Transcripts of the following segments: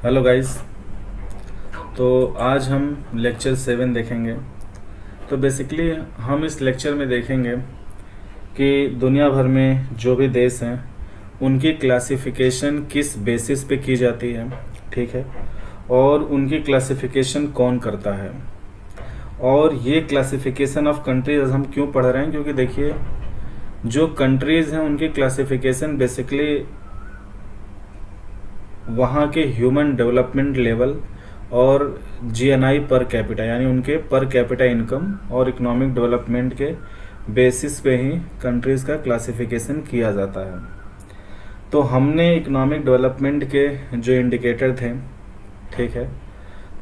Hello guys. तो आज हम लेक्चर 7 देखेंगे। तो बेसिकली हम इस लेक्चर में देखेंगे कि दुनिया भर में जो भी देश हैं उनकी क्लासिफिकेशन किस बेसिस पे की जाती है, ठीक है, और उनकी क्लासिफिकेशन कौन करता है। और ये क्लासिफिकेशन ऑफ कंट्रीज हम क्यों पढ़ रहे हैं, क्योंकि देखिए जो कंट्रीज़ हैं उनकी क्लासिफिकेशन बेसिकली वहाँ के ह्यूमन डेवलपमेंट लेवल और जीएनआई पर कैपिटा यानी उनके पर कैपिटा इनकम और इकोनॉमिक डेवलपमेंट के बेसिस पे ही कंट्रीज़ का क्लासिफिकेशन किया जाता है। तो हमने इकोनॉमिक डेवलपमेंट के जो इंडिकेटर थे, ठीक है,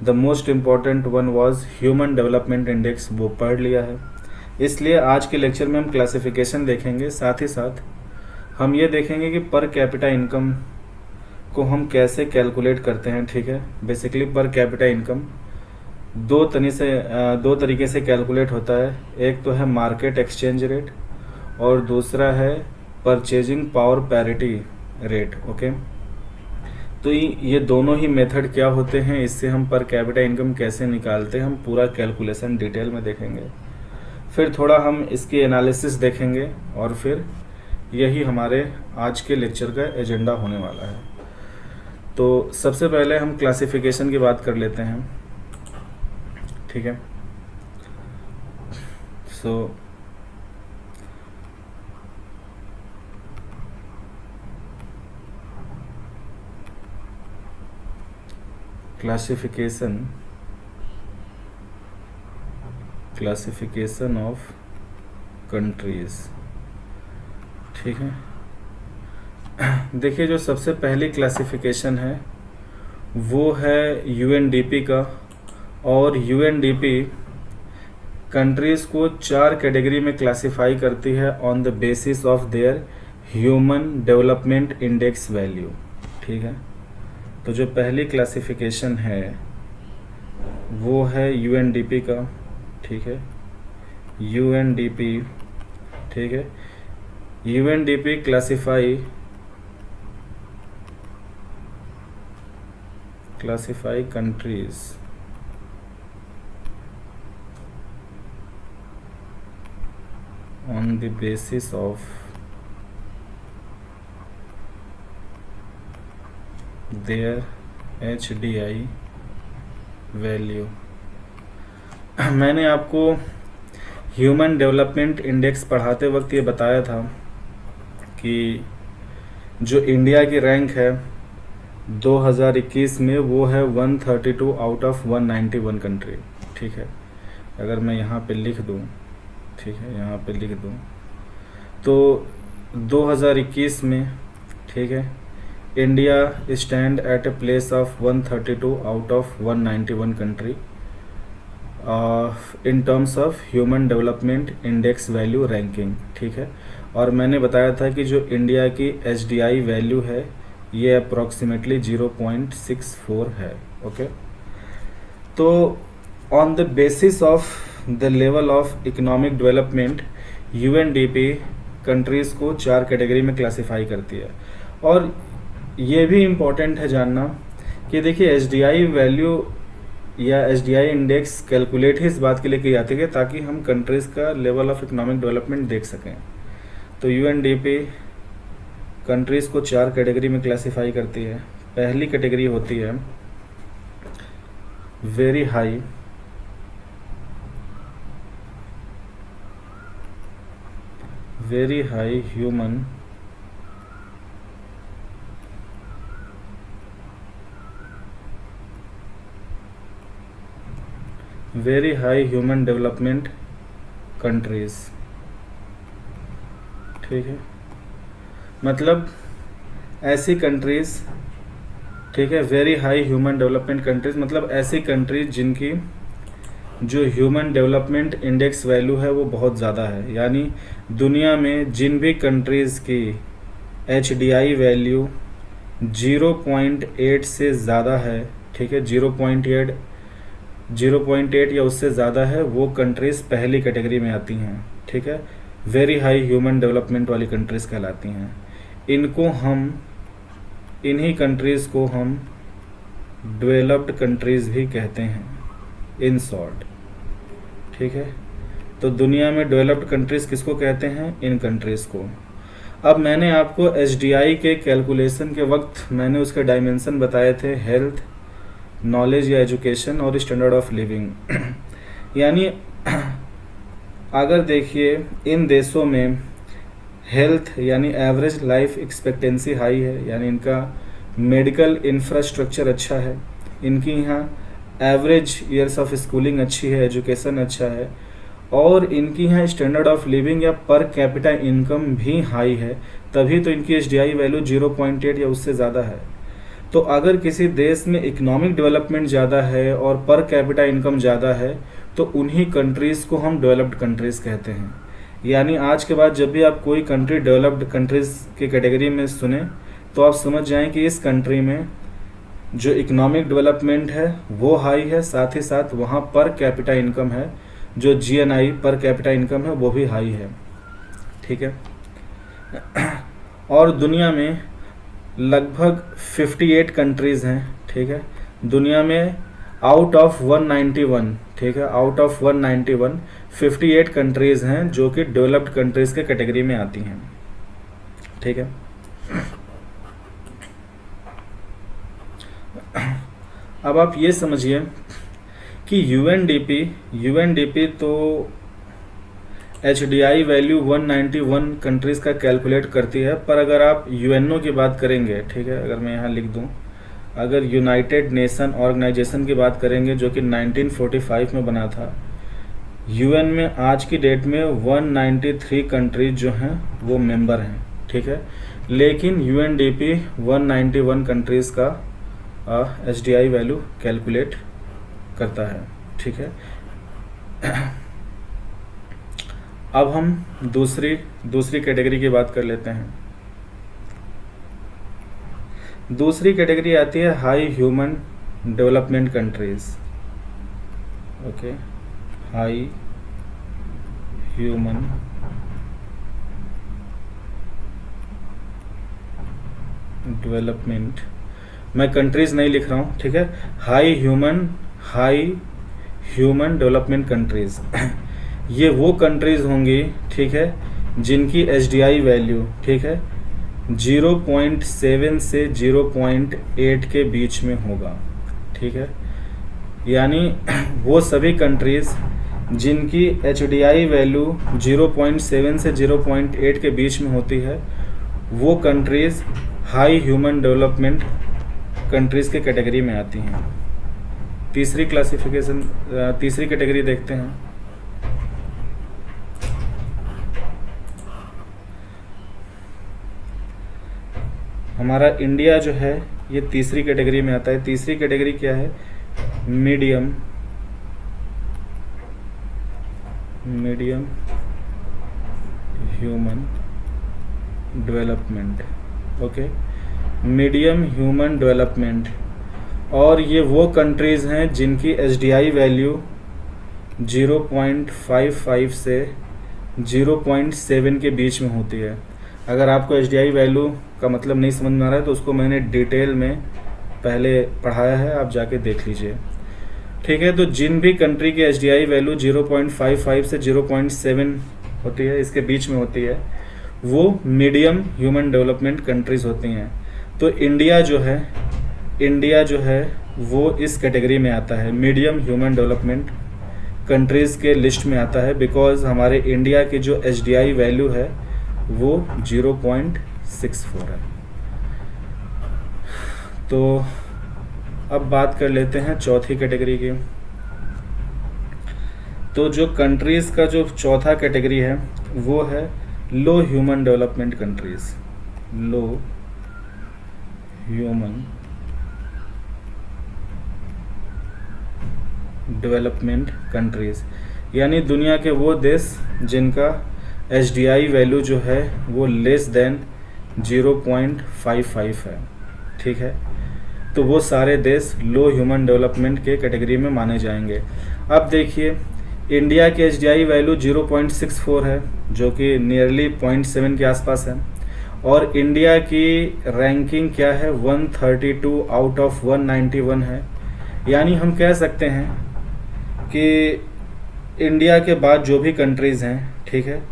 the most important one was human development index, वो पढ़ लिया है। इसलिए आज के लेक्चर में हम क्लासिफिकेशन देखेंगे, साथ ही साथ हम ये देखेंगे कि पर कैपिटा इनकम को हम कैसे कैलकुलेट करते हैं, ठीक है। बेसिकली पर कैपिटा इनकम दो तरीके से कैलकुलेट होता है। एक तो है मार्केट एक्सचेंज रेट और दूसरा है purchasing power parity rate, okay. तो ये दोनों ही मेथड क्या होते हैं, इससे हम पर कैपिटा इनकम कैसे निकालते हैं, हम पूरा कैलकुलेशन डिटेल में देखेंगे। फिर थोड़ा हम इसकी एनालिसिस देखेंगे और फिर यही हमारे आज के लेक्चर का एजेंडा होने वाला है। तो सबसे पहले हम क्लासिफिकेशन की बात कर लेते हैं, ठीक है। सो क्लासिफिकेशन ऑफ कंट्रीज, ठीक है। देखिए जो सबसे पहली क्लासिफिकेशन है वो है यूएनडीपी का, और यूएनडीपी कंट्रीज़ को 4 कैटेगरी में क्लासिफाई करती है on the basis of their human development index value, ठीक है। तो जो पहली क्लासिफिकेशन है वो है यूएनडीपी का, ठीक है, यूएनडीपी, ठीक है। UNDP classify countries on the basis of their HDI value. मैंने आपको ह्यूमन डेवलपमेंट इंडेक्स पढ़ाते वक्त ये बताया था कि जो इंडिया की रैंक है 2021 में वो है 132 आउट ऑफ 191 कंट्री, ठीक है। अगर मैं यहाँ पे लिख दूँ, ठीक है, यहाँ पे लिख दूँ तो 2021 में, ठीक है, India stand at a place of 132 out of 191 country in terms of human development index value ranking, ठीक है। और मैंने बताया था कि जो इंडिया की HDI वैल्यू है ये अप्रॉक्सीमेटली 0.64 है, ओके। तो on the basis of the level of economic development UNDP countries को 4 कैटेगरी में क्लासिफाई करती है। और ये भी इम्पॉर्टेंट है जानना कि देखिए HDI वैल्यू या HDI इंडेक्स कैलकुलेट ही इस बात के लिए की जाती है ताकि हम कंट्रीज़ का लेवल ऑफ इकोनॉमिक डेवलपमेंट देख सकें। तो यूएनडीपी कंट्रीज़ को 4 कैटेगरी में क्लासिफाई करती है। पहली कैटेगरी होती है very high, human development countries, ठीक है। मतलब ऐसी कंट्रीज़, ठीक है, very high human development countries मतलब ऐसी कंट्रीज जिनकी जो ह्यूमन डेवलपमेंट इंडेक्स वैल्यू है वो बहुत ज़्यादा है। यानी दुनिया में जिन भी कंट्रीज़ की HDI वैल्यू 0.8 से ज़्यादा है, ठीक है, 0.8 या उससे ज़्यादा है, वो कंट्रीज़ पहली कैटेगरी में आती हैं, ठीक है। वेरी हाई ह्यूमन डेवलपमेंट वाली कंट्रीज़ कहलाती हैं। इनको हम इन्हीं कंट्रीज़ को हम डेवलप्ड कंट्रीज़ भी कहते हैं इन शॉर्ट। ठीक है, तो दुनिया में डेवलप्ड कंट्रीज़ किसको कहते हैं? इन कंट्रीज़ को। अब मैंने आपको एसडीआई के कैलकुलेशन के वक्त मैंने उसके डायमेंशन बताए थे, हेल्थ, नॉलेज या एजुकेशन और स्टैंडर्ड ऑफ लिविंग। यानी अगर देखिए इन देशों में हेल्थ यानी एवरेज लाइफ एक्सपेक्टेंसी हाई है, यानी इनका मेडिकल इंफ्रास्ट्रक्चर अच्छा है, इनकी यहाँ एवरेज ईयर्स ऑफ स्कूलिंग अच्छी है, एजुकेशन अच्छा है, और इनकी यहाँ स्टैंडर्ड ऑफ लिविंग या पर कैपिटा इनकम भी हाई है, तभी तो इनकी एसडीआई वैल्यू 0.8 या उससे ज़्यादा है। तो अगर किसी देश में इकोनॉमिक डेवलपमेंट ज़्यादा है और पर कैपिटा इनकम ज़्यादा है तो उन्हीं कंट्रीज़ को हम डेवलप्ड कंट्रीज़ कहते हैं। यानी आज के बाद जब भी आप कोई कंट्री डेवलप्ड कंट्रीज़ की कैटेगरी में सुने तो आप समझ जाएं कि इस कंट्री में जो इकोनॉमिक डेवलपमेंट है वो हाई है, साथ ही साथ वहाँ पर कैपिटा इनकम है, जो जीएनआई पर कैपिटा इनकम है वो भी हाई है। ठीक है, और दुनिया में लगभग 58 कंट्रीज़ हैं। ठीक है, दुनिया में आउट ऑफ 191, ठीक है, आउट ऑफ 191 58 कंट्रीज़ हैं जो कि डेवलप्ड कंट्रीज़ के कैटेगरी में आती हैं। ठीक है, अब आप ये समझिए कि यूएनडीपी तो एचडीआई वैल्यू 191 कंट्रीज़ का कैलकुलेट करती है, पर अगर आप यूएनओ की बात करेंगे, ठीक है, अगर मैं यहाँ लिख दूँ, अगर यूनाइटेड नेशन ऑर्गेनाइजेशन की बात करेंगे जो कि 1945 में बना था, यूएन में आज की डेट में 193 कंट्रीज जो हैं वो मेंबर हैं। ठीक है, लेकिन यूएनडीपी 191 कंट्रीज़ का एसडीआई वैल्यू कैलकुलेट करता है। ठीक है, अब हम दूसरी कैटेगरी की बात कर लेते हैं। दूसरी कैटेगरी आती है high human development countries. Okay, high human development, मैं कंट्रीज नहीं लिख रहा हूँ। ठीक है, हाई ह्यूमन डेवलपमेंट कंट्रीज ये वो कंट्रीज होंगी, ठीक है, जिनकी एसडीआई वैल्यू, ठीक है, 0.7 से 0.8 के बीच में होगा। ठीक है, यानी वो सभी कंट्रीज जिनकी एचडीआई वैल्यू 0.7 से 0.8 के बीच में होती है वो countries high human development countries के कैटेगरी में आती हैं। तीसरी कैटेगरी देखते हैं। हमारा इंडिया जो है ये तीसरी कैटेगरी में आता है। तीसरी कैटेगरी क्या है? Medium human development. Okay, medium human development, और ये वो कंट्रीज़ हैं जिनकी एसडीआई वैल्यू 0.55 से 0.7 के बीच में होती है। अगर आपको एसडीआई वैल्यू का मतलब नहीं समझ में आ रहा है तो उसको मैंने डिटेल में पहले पढ़ाया है, आप जाके देख लीजिए। ठीक है, तो जिन भी कंट्री की एसडीआई वैल्यू 0.55 से 0.7 होती है, इसके बीच में होती है, वो मीडियम ह्यूमन डेवलपमेंट कंट्रीज़ होती हैं। तो इंडिया जो है वो इस कैटेगरी में आता है, मीडियम ह्यूमन डेवलपमेंट कंट्रीज़ के लिस्ट में आता है, बिकॉज हमारे इंडिया की जो एसडीआई वैल्यू है वो 0.64 है। तो अब बात कर लेते हैं चौथी कैटेगरी की। तो जो कंट्रीज़ का जो चौथा कैटेगरी है वो है लो ह्यूमन डेवलपमेंट कंट्रीज़। लो ह्यूमन डेवलपमेंट कंट्रीज़, यानी दुनिया के वो देश जिनका एसडीआई वैल्यू जो है वो लेस देन 0.55 है। ठीक है, तो वो सारे देश लो ह्यूमन डेवलपमेंट के कैटेगरी में माने जाएंगे। अब देखिए, इंडिया की एसडीआई वैल्यू 0.64 है, जो कि नियरली 0.7 के आसपास है, और इंडिया की रैंकिंग क्या है, 132 आउट ऑफ 191 है। यानी हम कह सकते हैं कि इंडिया के बाद जो भी कंट्रीज़ हैं, ठीक है,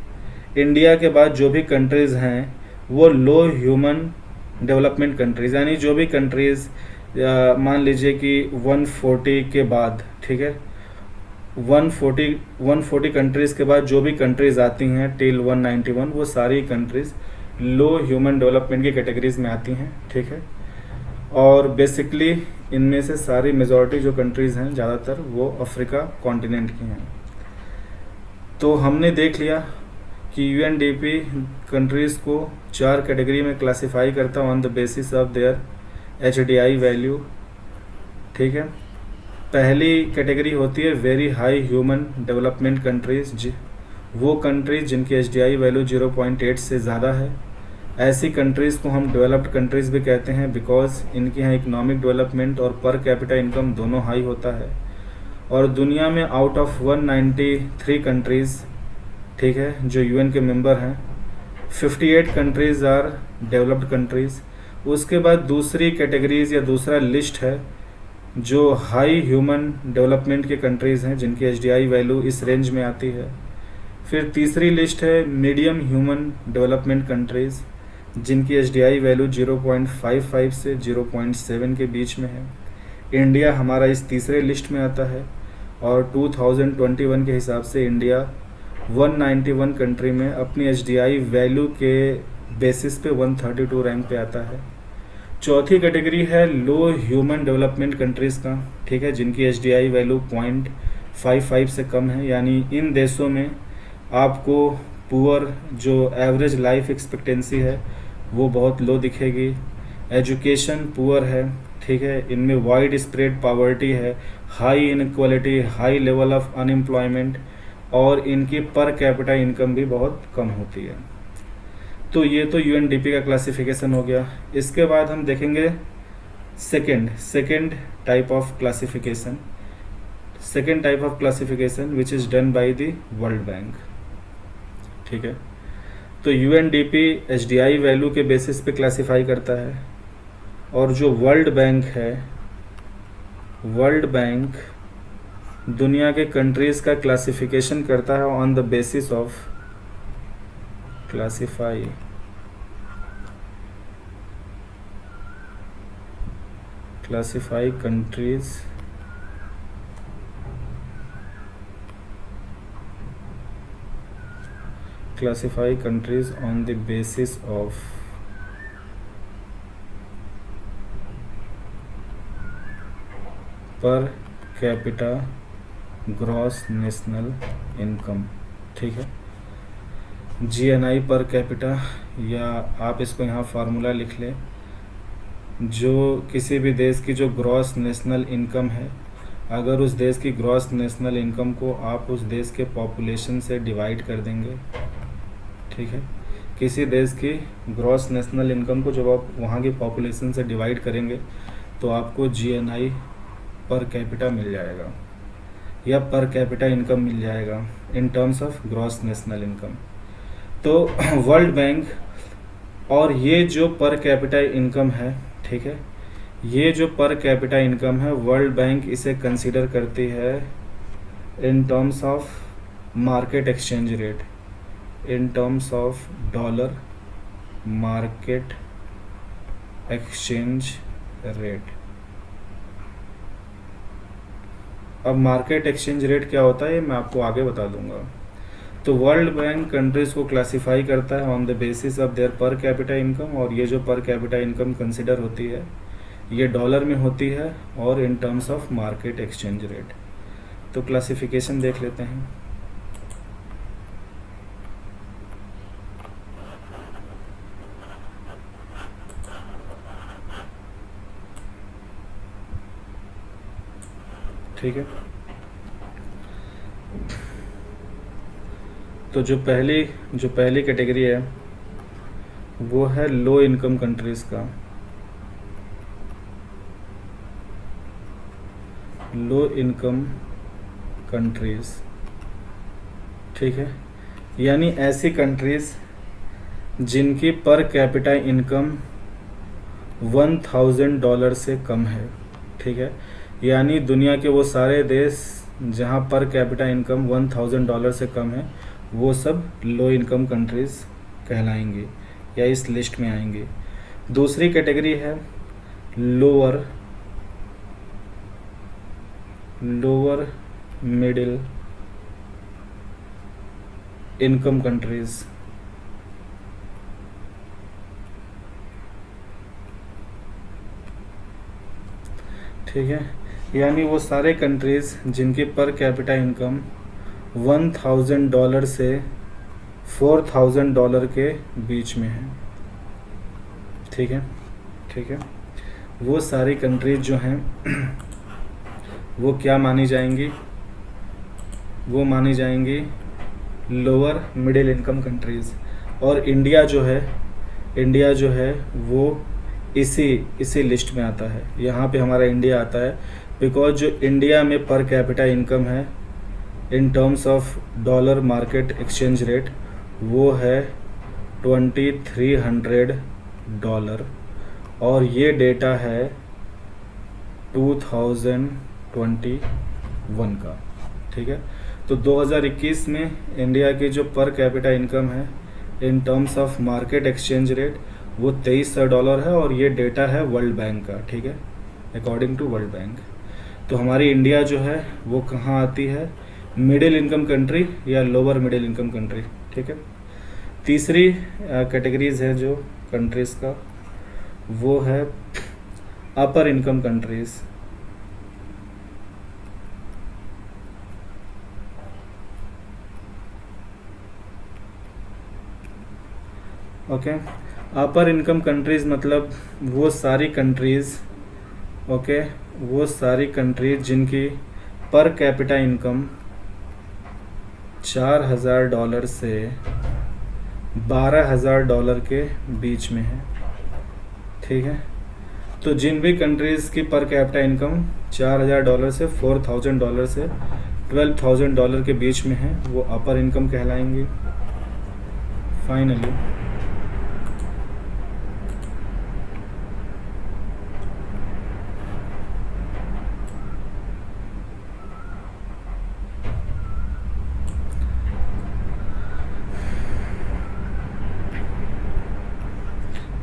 इंडिया के बाद जो भी कंट्रीज़ हैं वो लो ह्यूमन डेवलपमेंट कंट्रीज़, यानी जो भी कंट्रीज़ मान लीजिए कि 140 के बाद, ठीक है, 140 कंट्रीज़ के बाद जो भी कंट्रीज़ आती हैं टिल 191, वो सारी कंट्रीज़ लो ह्यूमन डेवलपमेंट की कैटेगरीज में आती हैं, ठीक है। और बेसिकली इनमें से सारी मेजॉरिटी जो कंट्रीज़ हैं ज़्यादातर वो अफ्रीका कॉन्टिनेंट की हैं। तो हमने देख लिया कि यूएनडीपी कंट्रीज़ को 4 कैटेगरी में क्लासिफाई करता है on the basis of their HDI value, ठीक है। पहली कैटेगरी होती है very high human development countries, वो कंट्रीज़ जिनकी एचडीआई वैल्यू 0.8 से ज़्यादा है। ऐसी कंट्रीज़ को हम डेवलप्ड कंट्रीज़ भी कहते हैं बिकॉज इनके यहाँ इकोनॉमिक डेवलपमेंट और पर कैपिटा इनकम दोनों हाई होता है। और दुनिया में आउट ऑफ 193 कंट्रीज़, ठीक है, जो यूएन के मेंबर हैं, 58 कंट्रीज़ आर डेवलप्ड कंट्रीज़। उसके बाद दूसरी कैटेगरीज़ या दूसरा लिस्ट है जो हाई ह्यूमन डेवलपमेंट के कंट्रीज़ हैं जिनकी एचडीआई वैल्यू इस रेंज में आती है। फिर तीसरी लिस्ट है मीडियम ह्यूमन डेवलपमेंट कंट्रीज़ जिनकी एचडीआई वैल्यू 0.55 से 0.7 के बीच में है। इंडिया हमारा इस तीसरे लिस्ट में आता है और 2021 के हिसाब से इंडिया 191 कंट्री में अपनी एचडीआई वैल्यू के बेसिस पे 132 रैंक पे आता है। चौथी कैटेगरी है लो ह्यूमन डेवलपमेंट कंट्रीज़ का, ठीक है, जिनकी एचडीआई वैल्यू 0.55 से कम है। यानी इन देशों में आपको पुअर जो एवरेज लाइफ एक्सपेक्टेंसी है वो बहुत लो दिखेगी, एजुकेशन पुअर है, ठीक है, इनमें वाइड स्प्रेड पॉवर्टी है, high inequality, high level of unemployment और इनकी पर कैपिटा इनकम भी बहुत कम होती है। तो ये तो यूएनडीपी का क्लासिफिकेशन हो गया। इसके बाद हम देखेंगे second type of classification, which is done by the world bank, ठीक है। तो यूएनडीपी एचडीआई वैल्यू के बेसिस पे क्लासिफाई करता है और जो वर्ल्ड बैंक है, वर्ल्ड बैंक दुनिया के कंट्रीज़ का क्लासिफिकेशन करता है on the basis of classify countries on the basis of per capita gross national income, ठीक है, जीएनआई पर कैपिटा, या आप इसको यहाँ फार्मूला लिख लें, जो किसी भी देश की जो ग्रॉस नेशनल इनकम है, अगर उस देश की ग्रॉस नेशनल इनकम को आप उस देश के पॉपुलेशन से डिवाइड कर देंगे, ठीक है, किसी देश की ग्रॉस नेशनल इनकम को जब आप वहाँ की पॉपुलेशन से डिवाइड करेंगे तो आपको जीएनआई पर कैपिटा मिल जाएगा या पर कैपिटा इनकम मिल जाएगा in terms of gross national income. तो वर्ल्ड बैंक और ये जो पर कैपिटा इनकम है, ठीक है, ये जो पर कैपिटा इनकम है वर्ल्ड बैंक इसे कंसीडर करती है in terms of market exchange rate, in terms of dollar market exchange rate. अब मार्केट एक्सचेंज रेट क्या होता है ये मैं आपको आगे बता दूंगा। तो वर्ल्ड बैंक कंट्रीज़ को क्लासिफाई करता है on the basis of their पर कैपिटा इनकम, और ये जो पर कैपिटा इनकम कंसिडर होती है ये डॉलर में होती है और in terms of market exchange rate. तो क्लासिफिकेशन देख लेते हैं। ठीक है, तो जो पहली कैटेगरी है वो है लो इनकम कंट्रीज़ का, लो इनकम कंट्रीज़, ठीक है, यानी ऐसी कंट्रीज़ जिनकी पर कैपिटा इनकम $1000 से कम है। ठीक है, यानी दुनिया के वो सारे देश जहाँ पर कैपिटा इनकम $1000 से कम है वो सब लो इनकम कंट्रीज़ कहलाएंगे या इस लिस्ट में आएंगे। दूसरी कैटेगरी है लोअर मिडिल इनकम कंट्रीज़। ठीक है, यानी वो सारे कंट्रीज़ जिनकी पर कैपिटा इनकम $1000 से $4000 के बीच में है। ठीक है, ठीक है, वो सारी कंट्रीज जो हैं वो क्या मानी जाएंगी? वो मानी जाएंगी लोअर मिडिल इनकम कंट्रीज़। और इंडिया जो है वो इसी लिस्ट में आता है। यहाँ पे हमारा इंडिया आता है बिकॉज जो इंडिया में पर कैपिटा इनकम है in terms of dollar market exchange rate वो है $2300 और ये डेटा है 2021 का। ठीक है, तो 2021 में इंडिया की जो पर कैपिटा इनकम है in terms of market exchange rate वो $2300 है और ये डेटा है वर्ल्ड बैंक का। ठीक है, अकॉर्डिंग टू वर्ल्ड बैंक। तो हमारी इंडिया जो है वो कहाँ आती है? मिडिल इनकम कंट्री या लोअर मिडिल इनकम कंट्री। ठीक है, तीसरी कैटेगरीज है जो कंट्रीज़ का वो है अपर इनकम कंट्रीज़। ओके, अपर इनकम कंट्रीज़ मतलब वो सारी कंट्रीज़ जिनकी पर कैपिटा इनकम $4000 से $12000 के बीच में है। ठीक है, तो जिन भी कंट्रीज़ की पर कैपिटा इनकम $4000 से $4000 से $12000 के बीच में है वो अपर इनकम कहलाएंगी। फाइनली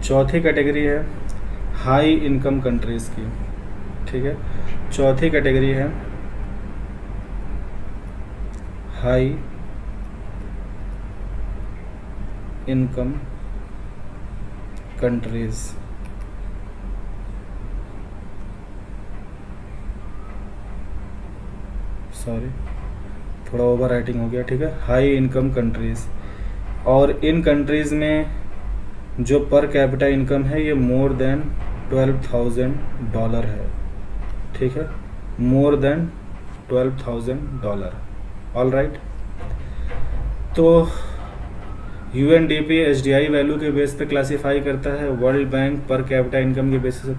चौथी कैटेगरी है हाई इनकम कंट्रीज़ की। ठीक है, चौथी कैटेगरी है हाई इनकम कंट्रीज़। सॉरी, थोड़ा ओवर राइटिंग हो गया। ठीक है, हाई इनकम कंट्रीज़, और इन कंट्रीज़ में जो पर कैपिटा इनकम है ये मोर देन $12,000 है। ठीक है, मोर देन $12,000। ऑल राइट, तो UNDP SDI वैल्यू के बेस पे क्लासीफाई करता है, वर्ल्ड बैंक पर कैपिटा इनकम के बेसिस से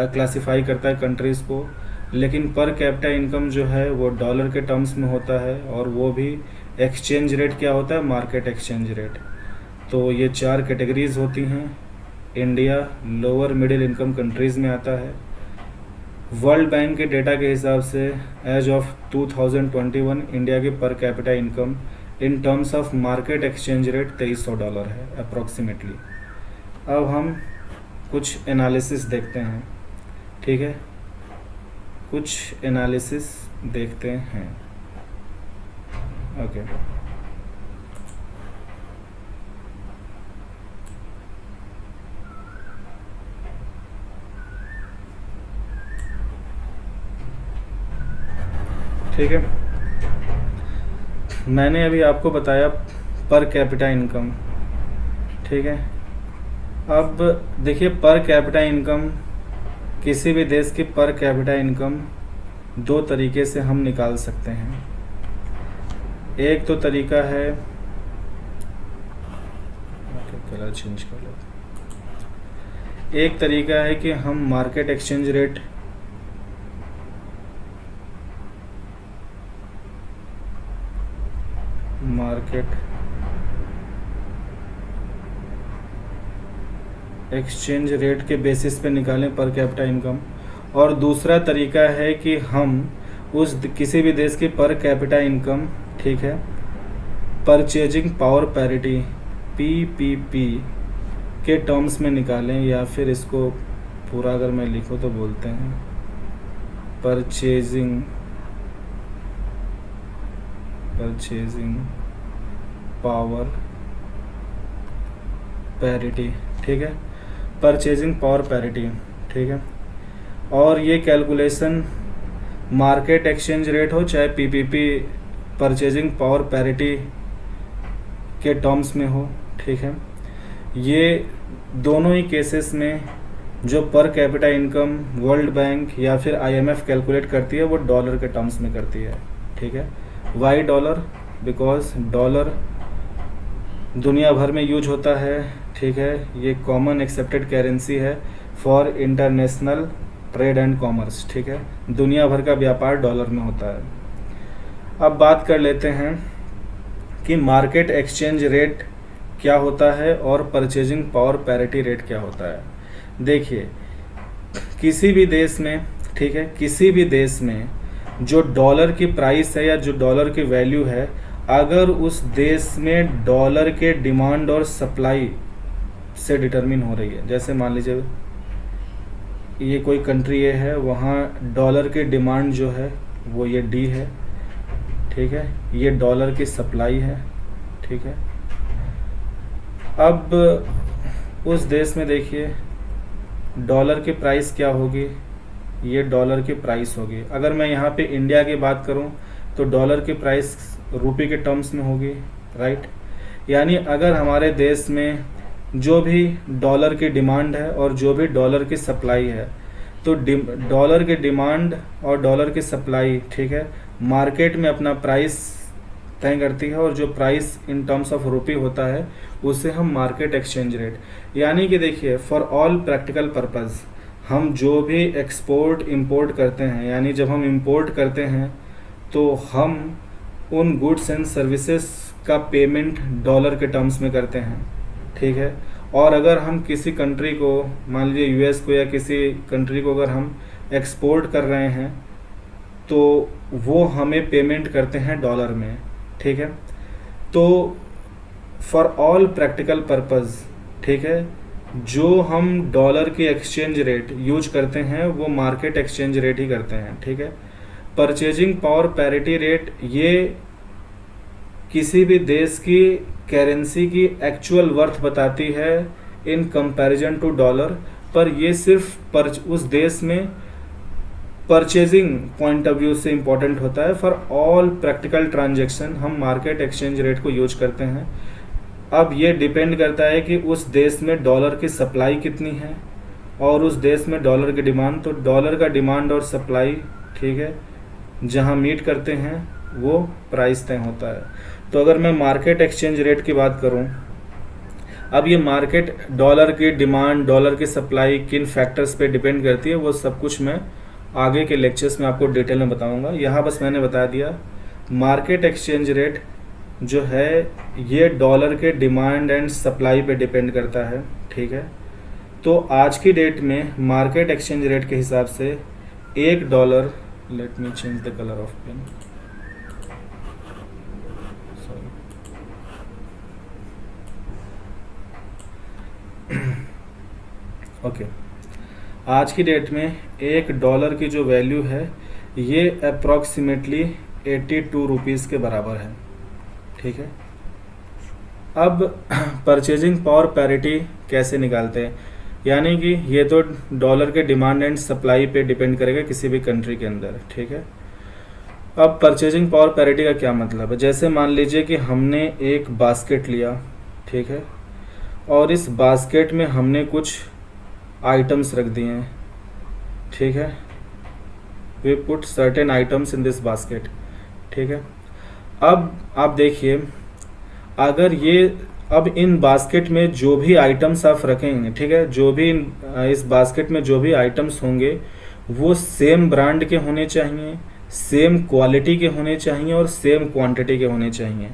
क्लासीफाई करता है कंट्रीज़ को, लेकिन पर कैपिटा इनकम जो है वो डॉलर के टर्म्स में होता है और वो भी एक्सचेंज रेट क्या होता है? Market exchange rate. तो ये चार कैटेगरीज होती हैं। India lower middle income countries में आता है। वर्ल्ड बैंक के डेटा के हिसाब से एज ऑफ 2021 इंडिया की पर capita income in terms of market exchange rate $2300 है अप्रॉक्सीमेटली। अब हम कुछ एनालिसिस देखते हैं। ठीक है, कुछ एनालिसिस देखते हैं। ओके, ठीक है, मैंने अभी आपको बताया पर कैपिटा इनकम। ठीक है, अब देखिए पर कैपिटा इनकम, किसी भी देश की पर कैपिटा इनकम दो तरीके से हम निकाल सकते हैं। एक तो तरीका है, कलर चेंज कर लेते। एक तरीका है कि हम market exchange rate exchange rate के बेसिस पे निकालें पर कैपिटा इनकम, और दूसरा तरीका है कि हम उस किसी भी देश की पर कैपिटा इनकम, ठीक है, परचेजिंग पावर पैरिटी पीपीपी के टर्म्स में निकालें, या फिर इसको पूरा अगर मैं लिखूँ तो बोलते हैं परचेजिंग पावर पैरिटी, ठीक है, परचेजिंग पावर पैरिटी, ठीक है। और ये कैलकुलेशन मार्केट एक्सचेंज रेट हो चाहे पीपीपी परचेजिंग पावर पैरिटी के टर्म्स में हो, ठीक है, ये दोनों ही केसेस में जो पर कैपिटा इनकम वर्ल्ड बैंक या फिर आईएमएफ कैलकुलेट करती है वो डॉलर के टर्म्स में करती है, ठीक है। Y dollar? बिकॉज डॉलर दुनिया भर में यूज होता है, ठीक है, ये कॉमन एक्सेप्टेड करेंसी है for international trade and commerce, ठीक है, दुनिया भर का व्यापार डॉलर में होता है। अब बात कर लेते हैं कि मार्केट एक्सचेंज रेट क्या होता है और परचेजिंग पावर पैरिटी रेट क्या होता है। देखिए, किसी भी देश में, ठीक है, किसी भी देश में जो डॉलर की प्राइस है या जो डॉलर की वैल्यू है, अगर उस देश में डॉलर के डिमांड और सप्लाई से डिटरमिन हो रही है, जैसे मान लीजिए ये कोई कंट्री ये है, वहाँ डॉलर की डिमांड जो है वो ये डी है, ठीक है, ये डॉलर की सप्लाई है, ठीक है। अब उस देश में देखिए डॉलर की प्राइस क्या होगी, ये डॉलर की प्राइस होगी। अगर मैं यहाँ पे इंडिया की बात करूँ तो डॉलर की प्राइस रुपये के टर्म्स में होगी, राइट। यानी अगर हमारे देश में जो भी डॉलर की डिमांड है और जो भी डॉलर की सप्लाई है, तो डॉलर की डिमांड और डॉलर की सप्लाई, ठीक है, मार्केट में अपना प्राइस तय करती है, और जो price in terms of rupee होता है उसे हम मार्केट एक्सचेंज रेट, यानी कि देखिए फॉर ऑल प्रैक्टिकल पर्पस हम जो भी एक्सपोर्ट इंपोर्ट करते हैं, यानी जब हम इंपोर्ट करते हैं तो हम उन गुड्स एंड सर्विसेज का पेमेंट डॉलर के टर्म्स में करते हैं, ठीक है। और अगर हम किसी कंट्री को, मान लीजिए यूएस को या किसी कंट्री को अगर हम एक्सपोर्ट कर रहे हैं तो वो हमें पेमेंट करते हैं डॉलर में, ठीक है। तो फॉर ऑल प्रैक्टिकल पर्पस, ठीक है, जो हम डॉलर की एक्सचेंज रेट यूज करते हैं वो मार्केट एक्सचेंज रेट ही करते हैं, ठीक है। परचेजिंग पावर पैरिटी रेट ये किसी भी देश की करेंसी की एक्चुअल वर्थ बताती है इन कंपैरिजन टू डॉलर, पर ये सिर्फ उस देश में परचेजिंग पॉइंट ऑफ व्यू से इम्पोर्टेंट होता है। फॉर ऑल प्रैक्टिकल ट्रांजैक्शन हम मार्केट एक्सचेंज रेट को यूज करते हैं। अब ये डिपेंड करता है कि उस देश में डॉलर की सप्लाई कितनी है और उस देश में डॉलर की डिमांड, तो डॉलर का डिमांड और सप्लाई, ठीक है, जहाँ मीट करते हैं वो प्राइस तय होता है। तो अगर मैं मार्केट एक्सचेंज रेट की बात करूं, अब ये मार्केट डॉलर की डिमांड, डॉलर की सप्लाई किन फैक्टर्स पे डिपेंड करती है वो सब कुछ मैं आगे के लेक्चर्स में आपको डिटेल में बताऊंगा। यहाँ बस मैंने बता दिया मार्केट एक्सचेंज रेट जो है ये डॉलर के डिमांड एंड सप्लाई पे डिपेंड करता है, ठीक है। तो आज की डेट में मार्केट एक्सचेंज रेट के हिसाब से $1, let me change the colour of pen, okay, आज की डेट में $1 की जो वैल्यू है ये अप्रॉक्सीमेटली 82 रुपीज़ के बराबर है, ठीक है। अब परचेजिंग पावर पैरिटी कैसे निकालते हैं, यानी कि ये तो डॉलर के डिमांड एंड सप्लाई पे डिपेंड करेगा किसी भी कंट्री के अंदर, ठीक है। अब परचेजिंग पावर पैरिटी का क्या मतलब है, जैसे मान लीजिए कि हमने एक बास्केट लिया, ठीक है, और इस बास्केट में हमने कुछ आइटम्स रख दिए हैं, ठीक है, we put certain items in this basket, ठीक है। अब आप देखिए अगर ये अब इन बास्केट में जो भी आइटम्स आप रखेंगे, ठीक है, जो भी इस बास्केट में जो भी आइटम्स होंगे वो सेम ब्रांड के होने चाहिए, सेम क्वालिटी के होने चाहिए और सेम क्वांटिटी के होने चाहिए।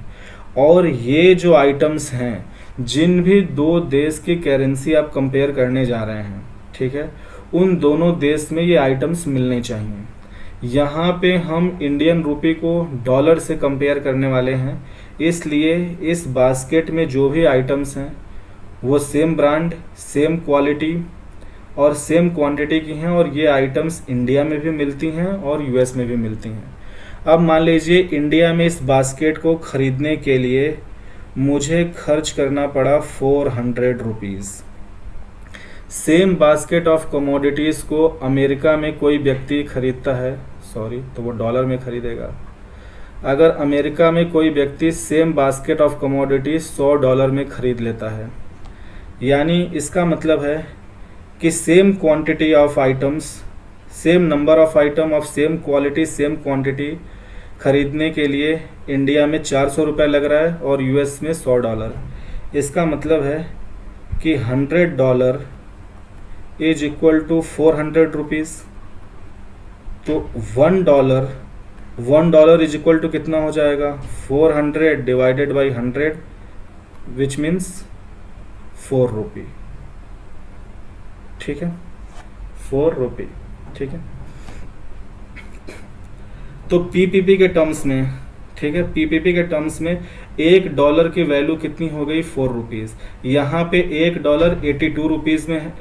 और ये जो आइटम्स हैं जिन भी दो देश की करेंसी आप कंपेयर करने जा रहे हैं, ठीक है, उन दोनों देश में ये आइटम्स मिलने चाहिए। यहाँ पे हम इंडियन रुपी को डॉलर से कंपेयर करने वाले हैं, इसलिए इस बास्केट में जो भी आइटम्स हैं वो सेम ब्रांड, सेम क्वालिटी और सेम क्वांटिटी की हैं, और ये आइटम्स इंडिया में भी मिलती हैं और यूएस में भी मिलती हैं। अब मान लीजिए इंडिया में इस बास्केट को ख़रीदने के लिए मुझे खर्च करना पड़ा 400 rupees. Same basket of commodities को अमेरिका में कोई व्यक्ति खरीदता है, तो वो डॉलर में खरीदेगा। अगर अमेरिका में कोई व्यक्ति सेम बास्केट ऑफ कमोडिटीज $100 में खरीद लेता है, यानी इसका मतलब है कि same quantity of items, same number of item of same quality, same quantity खरीदने के लिए इंडिया में 400 रुपये लग रहा है और यूएस में $100। इसका मतलब है कि $100 इज इक्वल टू 400 रुपीज़। तो $1 इज इक्वल टू कितना हो जाएगा, 400 डिवाइडेड बाई 100 विच मीन्स 4 रुपी। ठीक है, 4 रुपी। ठीक है, तो पीपीपी के टर्म्स में, ठीक है, पीपीपी के टर्म्स में $1 की वैल्यू कितनी हो गई, 4 रुपीज़। यहाँ पे $1 82 रुपीज़ में है।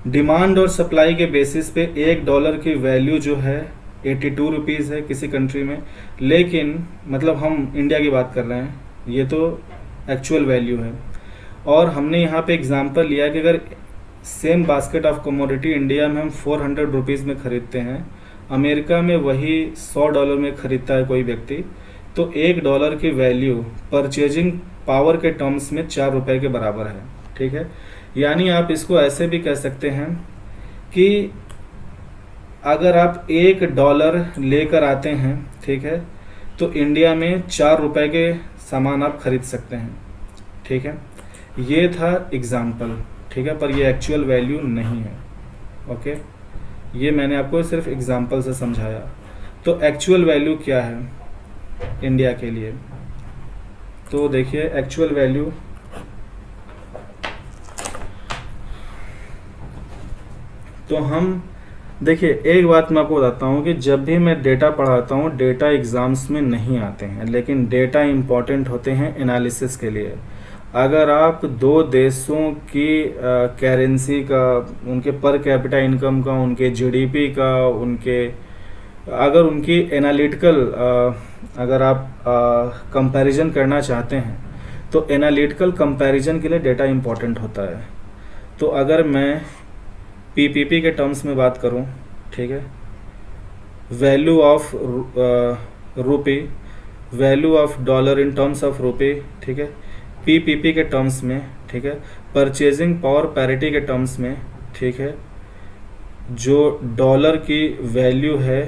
डिमांड और सप्लाई के बेसिस पे $1 की वैल्यू जो है 82 रुपीज़ है किसी कंट्री में, लेकिन मतलब हम इंडिया की बात कर रहे हैं, ये तो एक्चुअल वैल्यू है। और हमने यहाँ पे एग्जांपल लिया कि अगर same basket of commodity India में हम 400 रुपीज़ में ख़रीदते हैं, अमेरिका में वही $100 में ख़रीदता है कोई व्यक्ति, तो $1 की वैल्यू परचेजिंग पावर के टर्म्स में 4 रुपये के बराबर है। ठीक है, यानी आप इसको ऐसे भी कह सकते हैं कि अगर आप $1 लेकर आते हैं, ठीक है, तो इंडिया में 4 रुपये के सामान आप खरीद सकते हैं। ठीक है, ये था एग्जाम्पल, ठीक है, पर ये एक्चुअल वैल्यू नहीं है। ओके, ये मैंने आपको सिर्फ एग्जाम्पल से समझाया। तो एक्चुअल वैल्यू क्या है इंडिया के लिए, तो देखिए एक्चुअल वैल्यू तो हम देखिए, एक बात मैं आपको बताता हूँ कि जब भी मैं डेटा पढ़ाता हूँ, डेटा एग्ज़ाम्स में नहीं आते हैं, लेकिन डेटा इम्पॉर्टेंट होते हैं एनालिसिस के लिए। अगर आप दो देशों की करेंसी का, उनके पर कैपिटा इनकम का, उनके जीडीपी का, अगर उनकी एनालिटिकल अगर आप कंपैरिजन करना चाहते हैं, तो एनालिटिकल कंपैरिजन के लिए डेटा इम्पॉर्टेंट होता है। तो अगर मैं पीपीपी के टर्म्स में बात करूं, ठीक है, value of rupee, value of dollar in terms of rupee, ठीक है, पीपीपी के टर्म्स में, ठीक है, परचेजिंग पावर पैरिटी के टर्म्स में, ठीक है, जो डॉलर की वैल्यू है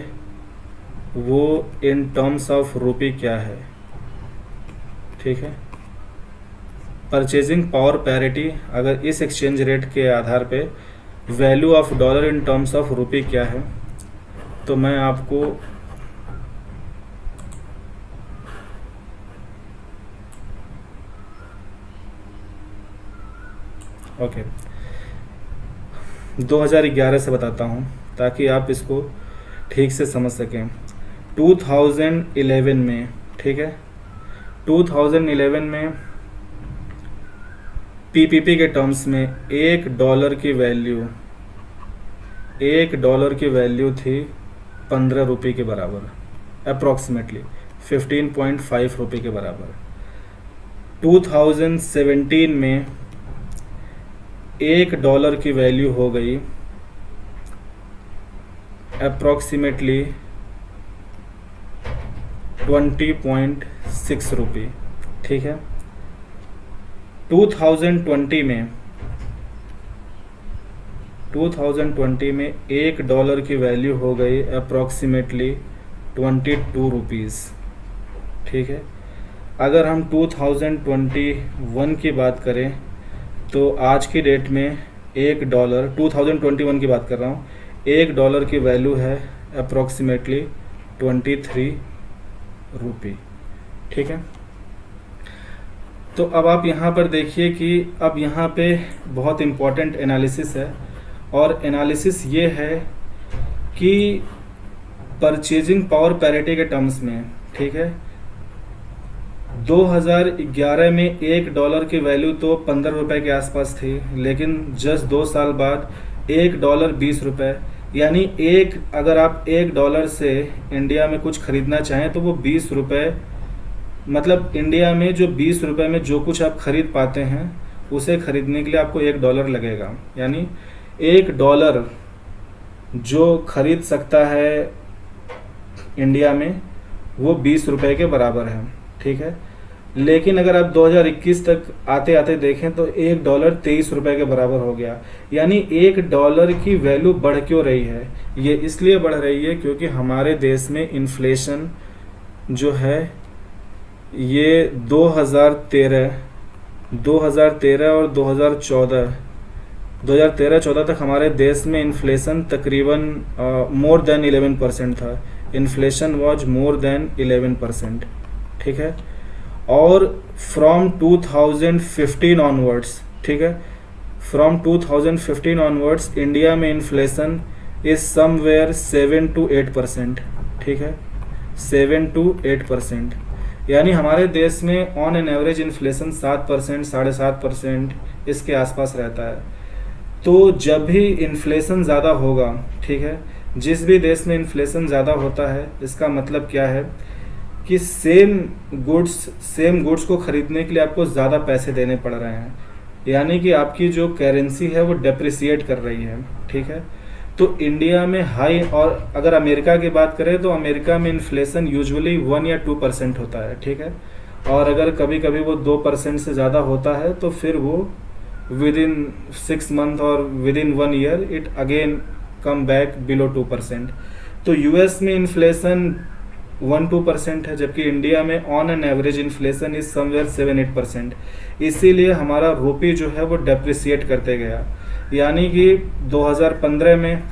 वो इन टर्म्स ऑफ रुपी क्या है। ठीक है, परचेजिंग पावर पैरिटी, अगर इस एक्सचेंज रेट के आधार पे value of dollar in terms of rupee क्या है, तो मैं आपको ओके 2011 से बताता हूँ ताकि आप इसको ठीक से समझ सकें। 2011 में, ठीक है, 2011 में पीपीपी के टर्म्स में $1 की वैल्यू थी 15 रुपये के बराबर, अप्रॉक्सीमेटली 15.5 रुपये के बराबर। 2017 में $1 की वैल्यू हो गई अप्रॉक्सीमेटली 20.6 रुपये। ठीक है, 2020 में $1 की वैल्यू हो गई अप्रॉक्सीमेटली 22 रुपीज़। ठीक है, अगर हम 2021 की बात करें तो आज की डेट में $1, 2021 की बात कर रहा हूँ, $1 की वैल्यू है अप्रॉक्सीमेटली 23 रुपये। ठीक है, तो अब आप यहाँ पर देखिए कि अब यहाँ पे बहुत इम्पोर्टेंट एनालिसिस है, और एनालिसिस ये है कि परचेजिंग पावर पैरिटी के टर्म्स में, ठीक है, 2011 में $1 की वैल्यू तो 15 रुपये के आसपास थी, लेकिन जस्ट 2 साल बाद $1 20 रुपये, यानी अगर आप $1 से इंडिया में कुछ खरीदना चाहें तो वो 20 रुपये, मतलब इंडिया में जो 20 रुपये में जो कुछ आप खरीद पाते हैं उसे खरीदने के लिए आपको $1 लगेगा। यानी $1 जो खरीद सकता है इंडिया में वो 20 रुपये के बराबर है, ठीक है। लेकिन अगर आप 2021 तक आते आते देखें तो $1 23 रुपये के बराबर हो गया। यानी $1 की वैल्यू बढ़ क्यों रही है? ये इसलिए बढ़ रही है क्योंकि हमारे देश में इन्फ्लेशन जो है ये 2013 और 2013-14 तक हमारे देश में इन्फ्लेशन तकरीबन मोर देन 11% था। इन्फ्लेशन वाज मोर देन 11%, ठीक है। और फ्रॉम 2015 ऑनवर्ड्स, ठीक है, फ्रॉम 2015 ऑनवर्ड्स इंडिया में इन्फ्लेशन इज समवेयर 7 to 8%, ठीक है, 7 to 8%। यानी हमारे देश में ऑन एन एवरेज इन्फ्लेशन 7%, 7.5% इसके आसपास रहता है। तो जब भी इन्फ्लेशन ज़्यादा होगा, ठीक है, जिस भी देश में इन्फ्लेशन ज़्यादा होता है, इसका मतलब क्या है कि सेम गुड्स को ख़रीदने के लिए आपको ज़्यादा पैसे देने पड़ रहे हैं, यानी कि आपकी जो करेंसी है वो डेप्रिसिएट कर रही है, ठीक है। तो इंडिया में हाई, और अगर अमेरिका की बात करें तो अमेरिका में इन्फ्लेशन यूजुअली 1 या 2% होता है, ठीक है। और अगर कभी कभी वो 2% से ज़्यादा होता है तो फिर वो विदिन 6 मंथ और within 1 year it again come back below 2%। तो यूएस में इन्फ्लेशन 1-2% है, जबकि इंडिया में on an average inflation is somewhere 7-8%। इसीलिए हमारा रुपये जो है वो डेप्रिसिएट करते गया। यानी कि 2011 में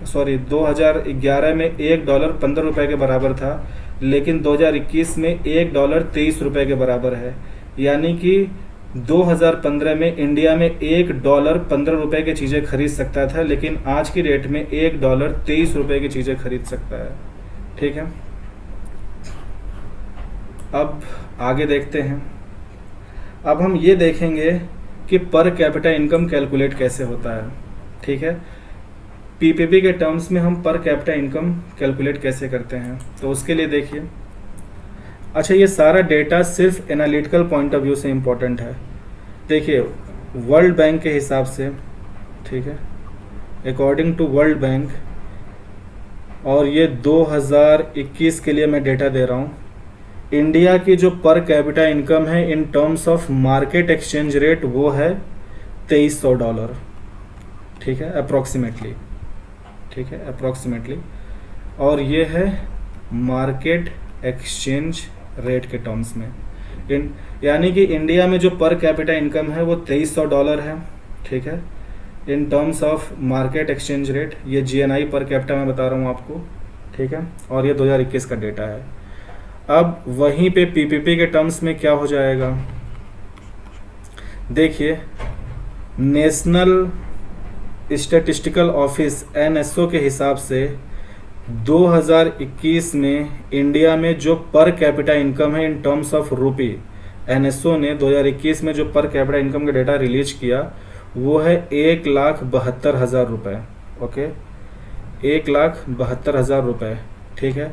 $1 15 रुपये के बराबर था, लेकिन 2021 में $1 23 रुपये के बराबर है। यानी कि 2015 में इंडिया में $1 15 रुपये की चीज़ें खरीद सकता था, लेकिन आज की डेट में $1 23 रुपये की चीज़ें खरीद सकता है, ठीक है। अब आगे देखते हैं। अब हम ये देखेंगे कि पर कैपिटा इनकम कैलकुलेट कैसे होता है, ठीक है। पीपीपी के टर्म्स में हम पर कैपिटा इनकम कैलकुलेट कैसे करते हैं, तो उसके लिए देखिए। अच्छा, ये सारा डेटा सिर्फ एनालिटिकल पॉइंट ऑफ व्यू से इम्पोर्टेंट है। देखिए, वर्ल्ड बैंक के हिसाब से, ठीक है, अकॉर्डिंग टू वर्ल्ड बैंक, और ये 2021 के लिए मैं डेटा दे रहा हूँ, इंडिया की जो पर कैपिटा इनकम है in terms of market exchange rate वो है $2300, ठीक है, अप्रॉक्सीमेटली, ठीक है, अप्रॉक्सीमेटली। और ये है मार्केट एक्सचेंज रेट के टर्म्स में। यानी कि इंडिया में जो पर कैपिटा इनकम है वो $2300 है, ठीक है, in terms of market exchange rate. ये जीएनआई पर कैपिटा मैं बता रहा हूँ आपको, ठीक है, और ये 2021 का डेटा है। अब वहीं पे पीपीपी के टर्म्स में क्या हो जाएगा, देखिए, नेशनल स्टैटिस्टिकल ऑफिस एनएसओ के हिसाब से 2021 में इंडिया में जो पर कैपिटा इनकम है in terms of rupee, NSO ने 2021 में जो पर कैपिटा इनकम का डेटा रिलीज किया वो है 1,72,000 रुपये, ओके, 1,72,000 रुपये, ठीक है।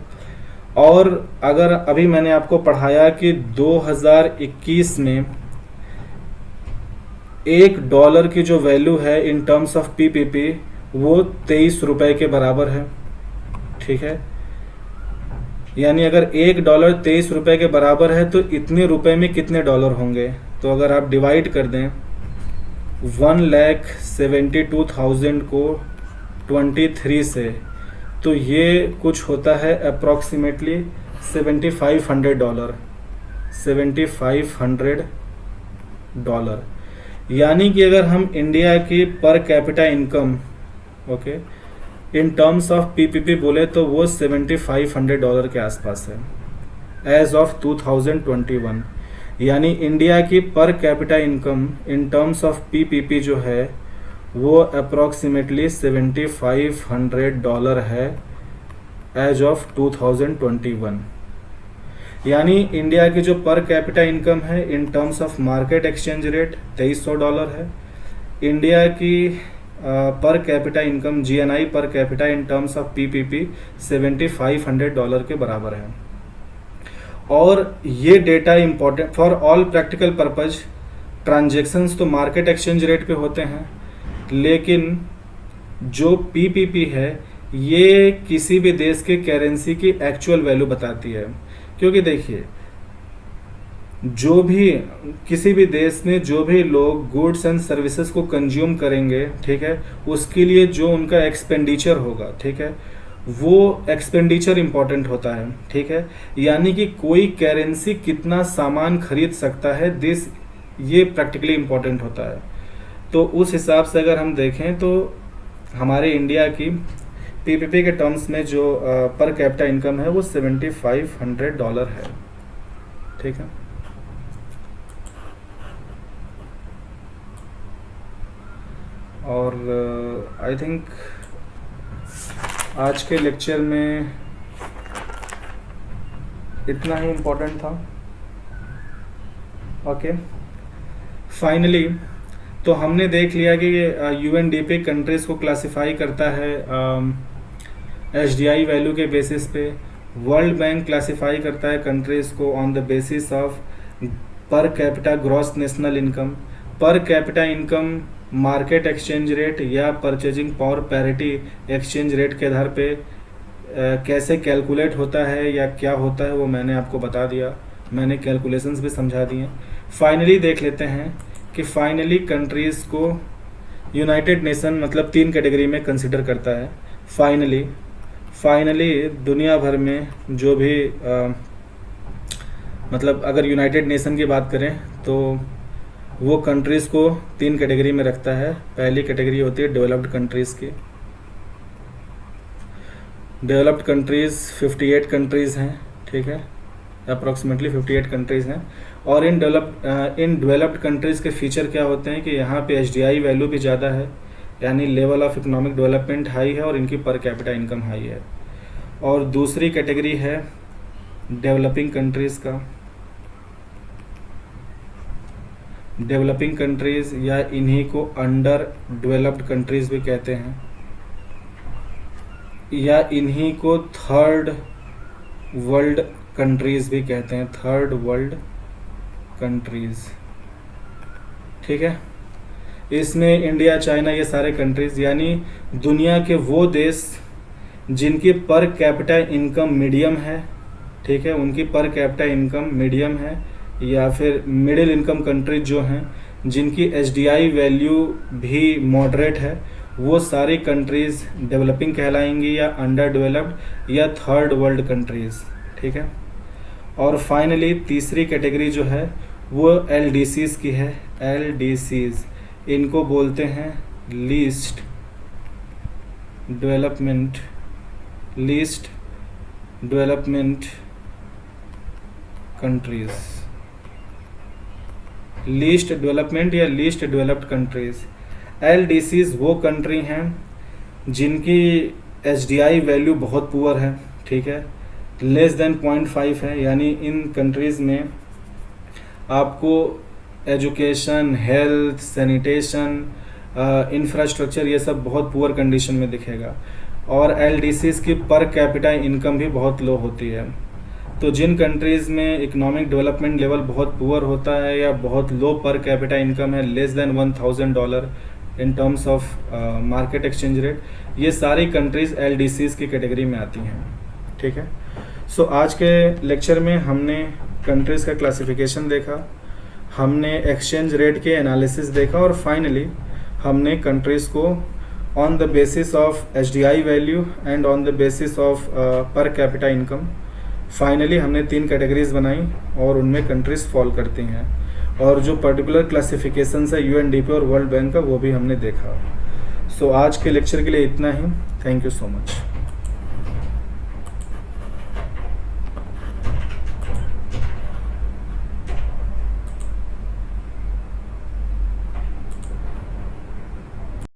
और अगर अभी मैंने आपको पढ़ाया कि 2021 में $1 की जो वैल्यू है इन टर्म्स ऑफ पीपीपी वो 23 रुपये के बराबर है, ठीक है। यानी अगर $1 23 रुपये के बराबर है तो इतने रुपए में कितने डॉलर होंगे, तो अगर आप डिवाइड कर दें 1,72,000 को 23 से, तो ये कुछ होता है अप्रॉक्सीमेटली $7,500, $7,500। यानी कि अगर हम इंडिया की पर capita income, okay, in terms of PPP बोले तो वो $7,500 के आसपास है एज ऑफ 2021। यानी इंडिया की पर capita income in terms of PPP जो है वो अप्रॉक्सीमेटली $7,500 है एज ऑफ 2021। यानी इंडिया की जो पर कैपिटा इनकम है in terms of market exchange rate $2,300 है। इंडिया की पर capita income GNI per capita in terms of PPP $7,500 के बराबर है। और ये data important for all practical purpose. Transactions तो मार्केट एक्सचेंज रेट पे होते हैं, लेकिन जो पीपीपी है ये किसी भी देश के करेंसी की एक्चुअल वैल्यू बताती है। क्योंकि देखिए, जो भी किसी भी देश में जो भी लोग गुड्स एंड सर्विसेज को कंज्यूम करेंगे, ठीक है, उसके लिए जो उनका एक्सपेंडिचर होगा, ठीक है, वो एक्सपेंडिचर इम्पॉर्टेंट होता है, ठीक है। यानी कि कोई करेंसी कितना सामान खरीद सकता है, ये प्रैक्टिकली इम्पॉर्टेंट होता है। तो उस हिसाब से अगर हम देखें तो हमारे इंडिया की पीपीपी के टर्म्स में जो पर कैपिटा इनकम है वो $7,500 है, ठीक है। और आई थिंक आज के लेक्चर में इतना ही इम्पोर्टेंट था। ओके, फाइनली तो हमने देख लिया कि यूएनडीपी कंट्रीज़ को क्लासिफाई करता है एचडीआई वैल्यू के बेसिस पे। वर्ल्ड बैंक क्लासिफाई करता है कंट्रीज़ को on the basis of per capita gross national income. Per capita income market exchange rate या purchasing power parity exchange rate के आधार पे कैसे कैलकुलेट होता है या क्या होता है वो मैंने आपको बता दिया, मैंने कैलकुलेशंस भी समझा दिए। फाइनली देख लेते हैं कि फाइनली कंट्रीज़ को यूनाइटेड नेशन मतलब 3 कैटेगरी में कंसिडर करता है। फाइनली दुनिया भर में जो भी मतलब अगर यूनाइटेड नेशन की बात करें तो वो कंट्रीज़ को 3 कैटेगरी में रखता है। पहली कैटेगरी होती है डेवलप्ड कंट्रीज़ की। डेवलप्ड कंट्रीज़ 58 कंट्रीज़ हैं, ठीक है, अप्रॉक्सीमेटली 58 कंट्रीज़ हैं। और इन डेवलप्ड कंट्रीज़ के फीचर क्या होते हैं कि यहाँ पे एचडीआई वैल्यू भी ज़्यादा है, यानी level of economic development high है और इनकी पर कैपिटा इनकम हाई है। और दूसरी कैटेगरी है डेवलपिंग कंट्रीज़ का। डेवलपिंग कंट्रीज़ या इन्हीं को अंडर डेवलप्ड कंट्रीज़ भी कहते हैं, या इन्हीं को थर्ड वर्ल्ड कंट्रीज़ भी कहते हैं, थर्ड वर्ल्ड कंट्रीज़, ठीक है। इसमें इंडिया, चाइना, ये सारे कंट्रीज़ यानी दुनिया के वो देश जिनकी पर कैपिटा इनकम मीडियम है, ठीक है, उनकी पर कैपिटा इनकम मीडियम है, या फिर मिडिल इनकम कंट्रीज जो हैं जिनकी एचडीआई वैल्यू भी मॉडरेट है, वो सारी कंट्रीज़ डेवलपिंग कहलाएंगी या अंडर डेवलप्ड या थर्ड वर्ल्ड कंट्रीज़, ठीक है। और फाइनली तीसरी कैटेगरी जो है वो एलडीसीज़ की है। एलडीसीज़ इनको बोलते हैं least development countries, least development या लीस्ट डेवलप्ड कंट्रीज़। एलडीसीज़ वो कंट्री हैं जिनकी एचडीआई वैल्यू बहुत पुअर है, ठीक है, लेस देन 0.5 है। यानी इन कंट्रीज़ में आपको एजुकेशन, हेल्थ, सैनिटेशन, इंफ्रास्ट्रक्चर ये सब बहुत पुअर कंडीशन में दिखेगा। और एलडीसीज़ की पर कैपिटा इनकम भी बहुत लो होती है। तो जिन कंट्रीज़ में इकोनॉमिक डेवलपमेंट लेवल बहुत पुअर होता है या बहुत लो पर कैपिटा इनकम है, less than $1,000 in terms of market exchange rate, ये सारी कंट्रीज़ एलडीसीज़ की कैटेगरी में आती हैं, ठीक है। सो आज के लेक्चर में हमने कंट्रीज़ का क्लासिफिकेशन देखा, हमने एक्सचेंज रेट के एनालिसिस देखा, और फाइनली हमने कंट्रीज़ को on the basis of HDI value and on the basis of per capita income finally हमने 3 कैटेगरीज बनाई और उनमें कंट्रीज़ फॉल करती हैं। और जो पर्टिकुलर क्लासिफिकेशन है यूएनडीपी और वर्ल्ड बैंक का वो भी हमने देखा। सो आज के लेक्चर के लिए इतना ही। Thank you so much.